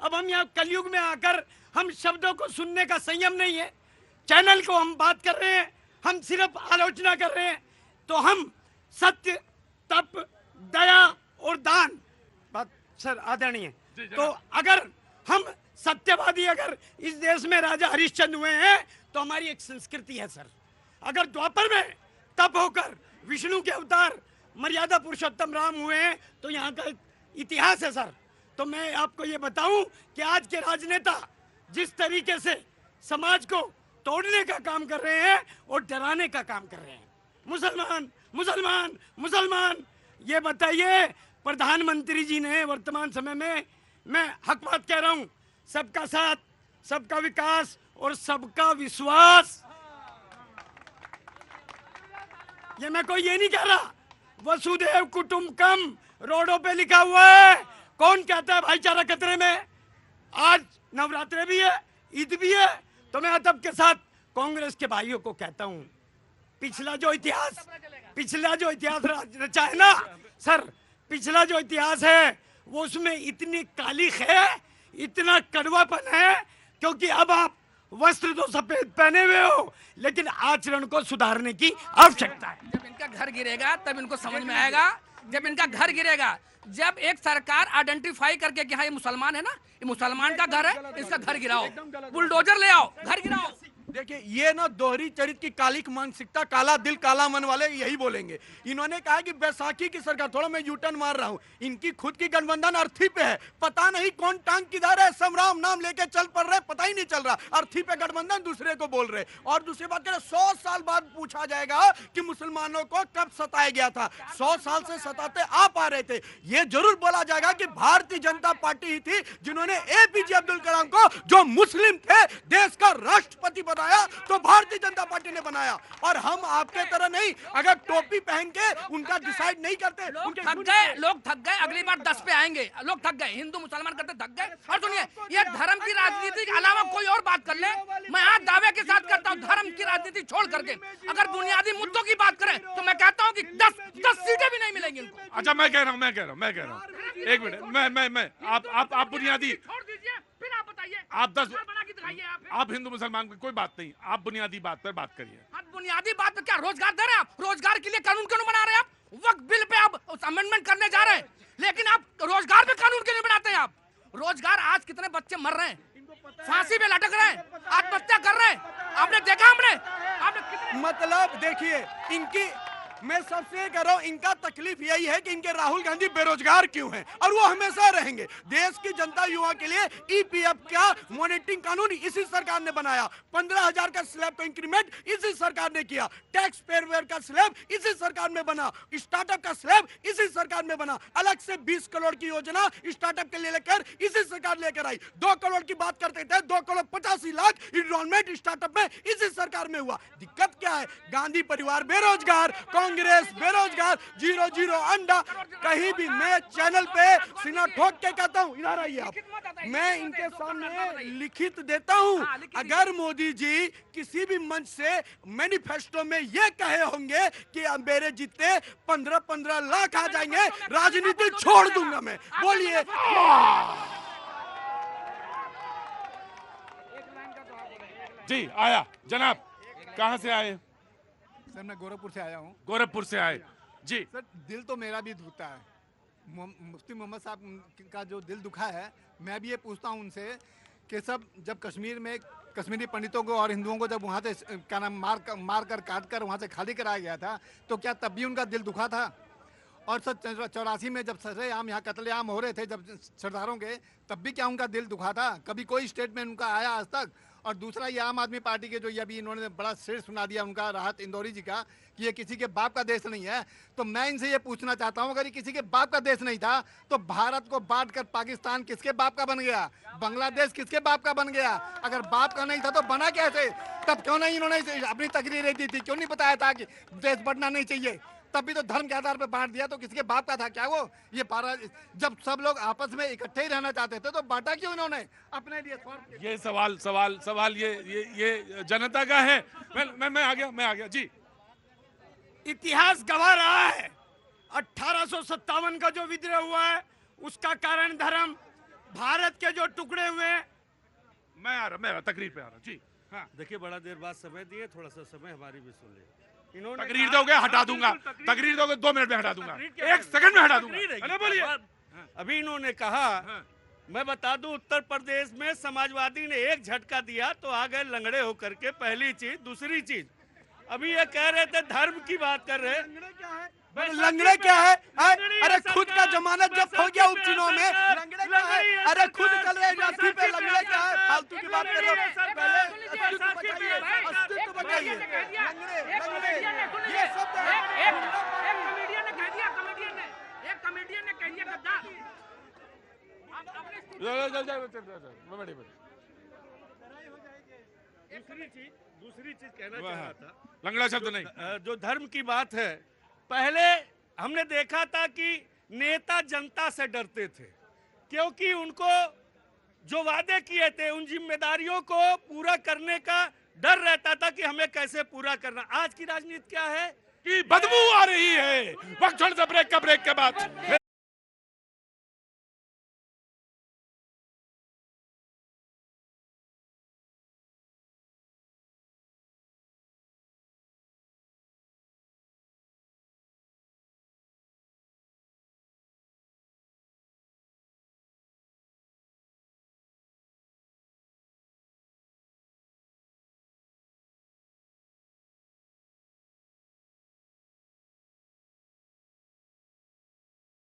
अब हम यहाँ कलयुग में आकर हम शब्दों को सुनने का संयम नहीं है। चैनल को हम बात कर रहे हैं, हम सिर्फ आलोचना कर रहे हैं। तो हम सत्य, तप, दया और दान, बात सर आदरणीय, तो अगर हम सत्यवादी अगर इस देश में राजा हरिश्चंद्र हुए हैं तो हमारी एक संस्कृति है सर। अगर द्वापर में तप होकर विष्णु के अवतार मर्यादा पुरुषोत्तम राम हुए हैं तो यहाँ का इतिहास है सर। तो मैं आपको ये बताऊं कि आज के राजनेता जिस तरीके से समाज को तोड़ने का काम कर रहे हैं और डराने का काम कर रहे हैं, मुसलमान मुसलमान मुसलमान, ये बताइए प्रधानमंत्री जी ने वर्तमान समय में, मैं हक बात कह रहा हूं, सबका साथ, सबका विकास और सबका विश्वास, ये मैं कोई ये नहीं कह रहा, वसुधैव कुटुंबकम रोडों पे लिखा हुआ है। कौन कहता है भाईचारा खतरे में? आज नवरात्रे भी है, ईद भी है, तो मैं अदब के साथ कांग्रेस के भाइयों को कहता हूं, पिछला जो इतिहास रचा है ना सर, पिछला जो इतिहास है वो उसमें इतनी कालिख है, इतना कड़वापन है, क्योंकि अब आप वस्त्र तो सफेद पहने हुए हो लेकिन आचरण को सुधारने की आवश्यकता है। जब इनका घर गिरेगा तब इनको समझ में आएगा, जब इनका घर गिरेगा, जब एक सरकार आइडेंटिफाई करके कि हाँ ये मुसलमान है ना, ये मुसलमान का घर है, इसका घर गिराओ, बुलडोजर ले आओ, घर गिराओ। देखिए ये ना दोहरी चरित्र की कालिक मानसिकता, काला दिल काला मन वाले यही बोलेंगे। इन्होंने कहा कि बैसाखी की सरकार, थोड़ा मैं यूटर्न मार रहा हूं, इनकी खुद की गठबंधन अर्थी पे है, पता नहीं कौन टांग किधर है, समराम नाम लेके चल पड़ रहे, पता ही नहीं चल रहा, अर्थी पे गठबंधन दूसरे को बोल रहे। और दूसरी बात करें, 100 साल बाद पूछा जाएगा कि मुसलमानों को कब सताया गया था, 100 साल से सताते आप आ रहे थे। ये जरूर बोला जाएगा कि भारतीय जनता पार्टी ही थी जिन्होंने एपीजे अब्दुल कलाम को, जो मुस्लिम थे, देश का राष्ट्रपति बनाया तो भारतीय जनता पार्टी ने बनाया। और हम आपके तरह नहीं, अगर टोपी पहन के उनका डिसाइड नहीं करते। लोग थक गए, अगली बार 10 पे आएंगे। लोग थक गए, हिंदू मुसलमान करते थक गए। और सुनिए, ये धर्म की राजनीति के अलावा कोई और बात कर ले, मैं आज दावे के साथ करता हूँ, धर्म की राजनीति छोड़ करके अगर बुनियादी मुद्दों की बात करें तो मैं कहता हूँ कि 10 सीटें भी नहीं मिलेंगी उनको। अच्छा मैं कह रहा हूँ, एक मिनट, मैं आप बुनियादी छोड़ दीजिए, फिर आप बताइए, आप 10 बना के दिखाइए। आप हिंदू मुसलमान की कोई बात नहीं, आप बुनियादी बात पर बात करिए। बुनियादी बात पे क्या रोजगार दे रहे हैं आप? रोजगार के लिए कानून क्यों नहीं बना रहे आप? वक्त बिल पे आप अमेंडमेंट करने जा रहे हैं, लेकिन आप रोजगार पे कानून क्यों नहीं बनाते हैं? आप रोजगार, आज कितने बच्चे मर रहे हैं, फांसी पे लटक रहे हैं, आत्महत्या कर रहे हैं, आपने देखा? आपने मतलब देखिए, इनकी, मैं सबसे कह रहा हूं, इनका तकलीफ यही है कि इनके राहुल गांधी बेरोजगार क्यों हैं, और वो हमेशा रहेंगे। देश की जनता युवा के लिए ईपीएफ का मॉनिटरिंग कानून इसी सरकार ने बनाया, 15,000 का स्लैब का इंक्रीमेंट इसी सरकार ने किया, टैक्स पेयर का स्लैब इसी सरकार में बना, स्टार्टअप का स्लैब इसी सरकार में बना, अलग से 20 करोड़ की योजना स्टार्टअप के लिए लेकर इसी सरकार लेकर आई। 2 करोड़ की बात करते थे, 2 करोड़ 85 लाख इनरोलमेंट स्टार्टअप में इसी सरकार में हुआ। दिक्कत क्या है? गांधी परिवार बेरोजगार, कांग्रेस बेरोजगार, 0-0 अंडा। कहीं भी मैं चैनल पे सीना ठोक के कहता हूं, इधर आइए आप, मैं इनके सामने लिखित देता हूं, अगर मोदी जी किसी भी मंच से मैनिफेस्टो में ये कहे होंगे कि मेरे जितने 15-15 लाख आ जाएंगे, राजनीति छोड़ दूंगा मैं, बोलिए। जी आया जनाब, कहां से आए? सर मैं गोरखपुर से आया हूँ। गोरखपुर से आए जी। सर दिल तो मेरा भी दुखता है, मुफ्ती मोहम्मद साहब का जो दिल दुखा है। मैं भी ये पूछता हूँ उनसे कि सब, जब कश्मीर में कश्मीरी पंडितों को और हिंदुओं को जब वहाँ से क्या नाम मार कर काट कर वहाँ से खाली कराया गया था, तो क्या तब भी उनका दिल दुखा था? और सर 84 में जब सरेआम यहाँ कत्लेआम हो रहे थे जब सरदारों के, तब भी क्या उनका दिल दुखा था? कभी कोई स्टेटमेंट उनका आया आज तक? और दूसरा, ये आम आदमी पार्टी के जो ये अभी इन्होंने बड़ा शेर सुना दिया उनका, राहत इंदौरी जी का, कि ये किसी के बाप का देश नहीं है। तो मैं इनसे ये पूछना चाहता हूँ, अगर ये किसी के बाप का देश नहीं था तो भारत को बांटकर पाकिस्तान किसके बाप का बन गया? बांग्लादेश किसके बाप का बन गया? अगर बाप का नहीं था तो बना कैसे? तब क्यों नहीं इन्होंने अपनी तकरीरें दी थी? क्यों नहीं बताया था कि देश बढ़ना नहीं चाहिए? तब भी तो धर्म के आधार पर बांट दिया, तो किसके बाप का था क्या वो? ये जब सब लोग आपस में इकट्ठे ही रहना चाहते थे तो बांटा क्यों इन्होंने अपने लिए? ये सवाल ये जनता का है। मैं आ गया जी। इतिहास गवाह रहा है, 1857 का जो विद्रोह हुआ है उसका कारण धर्म, भारत के जो टुकड़े हुए हैं, मैं आ रहा तकरीर पे आ रहा हूँ जी। हाँ, देखिए बड़ा देर बाद समय दिए, थोड़ा सा समय हमारी भी सुन ले। इन्होंने तकरीर दोगे हटा दूंगा, तकरीर दोगे 2 मिनट में हटा दूंगा, 1 सेकंड में हटा दूंगा। अरे बोलिए। अभी इन्होंने कहा, हाँ। मैं बता दूं उत्तर प्रदेश में समाजवादी ने एक झटका दिया तो आ गए लंगड़े होकर के। पहली चीज। दूसरी चीज, अभी ये कह रहे थे धर्म की बात कर रहे। लंगड़े क्या है? अरे खुद का जमानत जब्त हो गया उपचुनाव में, लंगड़े क्या है? अरे खुद कल राजनीति पे लंगड़े क्या है? फालतू की बात कर रहे हो। पहले अस्तित्व बचाइए, अस्तित्व बचाइए। लंगड़े ये शब्द एक कमेडियन ने कह दिया गद्दार। दूसरी चीज कहना चाह रहा था, लंगड़ा शब्द नहीं। जो धर्म की बात है, पहले हमने देखा था कि नेता जनता से डरते थे, क्योंकि उनको जो वादे किए थे उन जिम्मेदारियों को पूरा करने का डर रहता था कि हमें कैसे पूरा करना। आज की राजनीति क्या है कि बदबू आ रही है। वक्त छोड़ दे, ब्रेक के बाद